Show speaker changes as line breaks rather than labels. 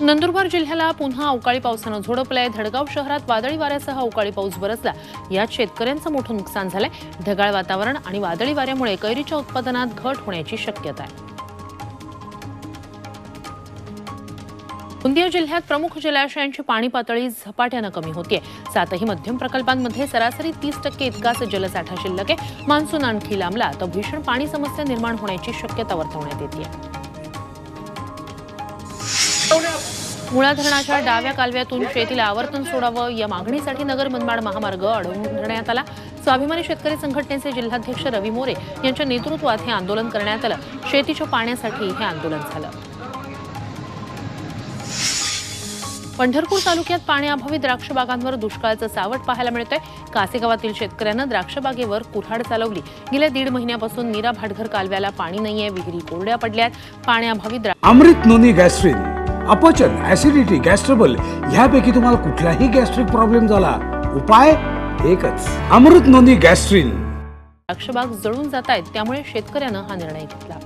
नंदुरबार जिल्ह्याला पुन्हा अवकाळी पावसानं झोडपलंय। धडगाव शहरात वादळी वाऱ्यासह अवकाळी पाऊस बरसला। यात शेतकऱ्यांचं मोठं नुकसान झालंय। ढगाळ वातावरण आणि वादळी वाऱ्यामुळे कैरीच्या उत्पादनात घट होण्याची शक्यता आहे। गोंदिया जिल्ह्यात प्रमुख जलाशयांची पाणी पातळी झपाट्यानं कमी होतीये। 7ही मध्यम प्रकल्पांमध्ये सरासरी 30% इतकाच जलसाठा शिल्लक आहे। मान्सून आणखी लांबला तर भीषण पाणी समस्या निर्माण होण्याची शक्यता वर्तवण्यात येते। मुळा धरणाच्या डाव्या कालव्यातून शेतीला आवर्तन सोडावं या मागणीसाठी नगर मनमाड महामार्ग अडवण्यात आला। स्वाभिमानी शेतकरी संघटनेचे जिल्हाध्यक्ष रवी मोरे यांच्या नेतृत्वात हे आंदोलन करण्यात आलं। शेतीच्या पाण्यासाठी हे आंदोलन झालं। पंढरपूर तालुक्यात पाण्याअभावी द्राक्ष बागांवर दुष्काळाचं सावट पाहायला मिळतंय। कासेगावातील शेतकऱ्यांना द्राक्षबागेवर कुऱ्हाड चालवली। गेल्या 1.5 महिन्यापासून मीरा भाटघर कालव्याला पाणी नाहीये, विहिरी कोरड्या पडल्यात। पाण्याअभावी
अमृत नोनी गॅस्ट्रिन, अपचन, ऍसिडिटी, गॅस्ट्रबल ह्यापैकी तुम्हाला कुठलाही गॅस्ट्रिक प्रॉब्लेम झाला, उपाय एकच, अमृत नोनी गॅस्ट्रिन।
द्राक्षबाग जळून जात आहेत, त्यामुळे शेतकऱ्यानं हा निर्णय घेतला।